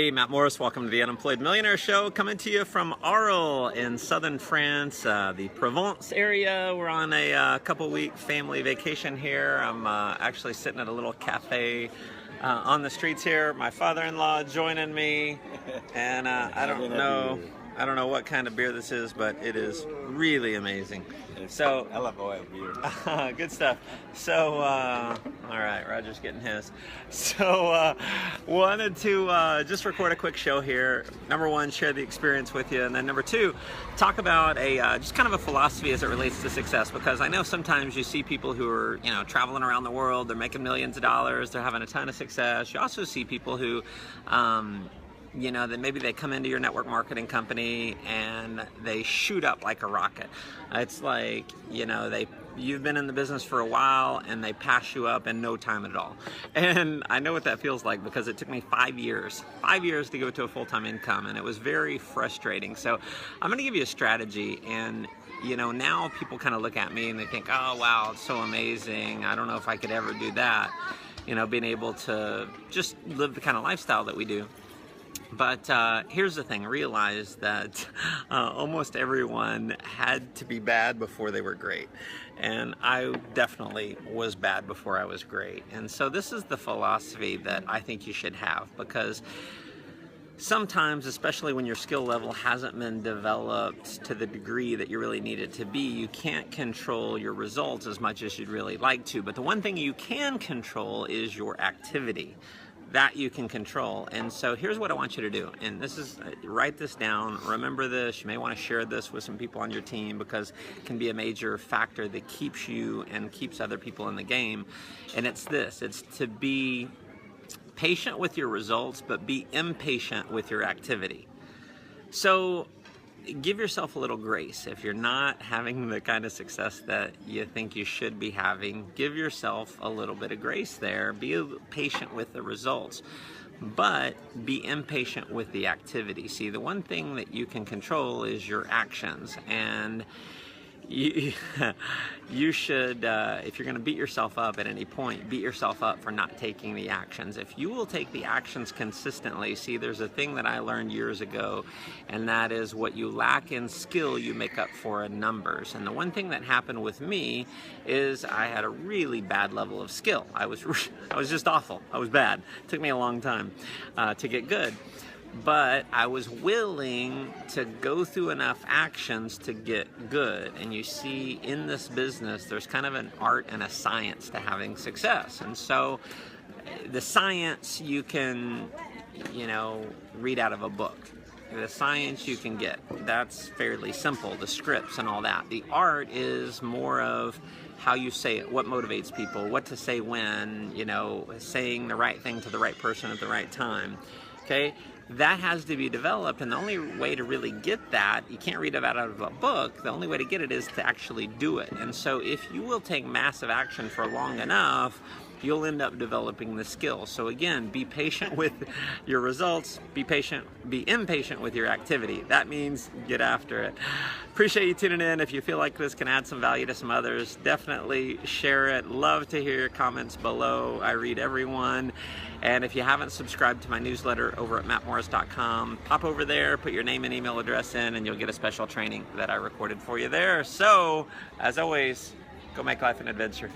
Hey, Matt Morris, welcome to the Unemployed Millionaire Show, coming to you from Arles in southern France, the Provence area. We're on a couple-week family vacation here. I'm actually sitting at a little cafe on the streets here. My father-in-law joining me, and I don't know what kind of beer this is, but it is really amazing. So I love oil beer. good stuff. So all right, Roger's getting his. So wanted to just record a quick show here. Number one, share the experience with you, and then number two, talk about a just kind of a philosophy as it relates to success. Because I know sometimes you see people who are traveling around the world, they're making millions of dollars, they're having a ton of success. You also see people who that maybe they come into your network marketing company and they shoot up like a rocket. It's like, you've been in the business for a while and they pass you up in no time at all. And I know what that feels like because it took me 5 years to go to a full-time income, and it was very frustrating. So I'm going to give you a strategy, and now people kind of look at me and they think, oh wow, it's so amazing, I don't know if I could ever do that, being able to just live the kind of lifestyle that we do. But here's the thing, realize that almost everyone had to be bad before they were great. And I definitely was bad before I was great. And so this is the philosophy that I think you should have, because sometimes, especially when your skill level hasn't been developed to the degree that you really need it to be, you can't control your results as much as you'd really like to. But the one thing you can control is your activity. That you can control. And so here's what I want you to do, and this is, write this down, remember this. You may want to share this with some people on your team, because it can be a major factor that keeps you and keeps other people in the game. And it's this: it's to be patient with your results, but be impatient with your activity. So give yourself a little grace. If you're not having the kind of success that you think you should be having, give yourself a little bit of grace there. Be patient with the results, but be impatient with the activity. See, the one thing that you can control is your actions, and you should, if you're going to beat yourself up at any point, beat yourself up for not taking the actions. If you will take the actions consistently, see, there's a thing that I learned years ago, and that is what you lack in skill, you make up for in numbers. And the one thing that happened with me is I had a really bad level of skill. I was just awful. I was bad. It took me a long time to get good. But I was willing to go through enough actions to get good. And you see, in this business, there's kind of an art and a science to having success. And so the science you can, read out of a book. The science you can get. That's fairly simple, the scripts and all that. The art is more of how you say it, what motivates people, what to say when, saying the right thing to the right person at the right time. Okay? That has to be developed, and the only way to really get that, you can't read it out of a book. The only way to get it is to actually do it. And so if you will take massive action for long enough, you'll end up developing the skill. So again, be patient with your results, be impatient with your activity. That means get after it. Appreciate you tuning in. If you feel like this can add some value to some others, definitely share it. Love to hear your comments below. I read everyone. And if you haven't subscribed to my newsletter over at mattmorris.com, pop over there, put your name and email address in, and you'll get a special training that I recorded for you there. So, as always, go make life an adventure.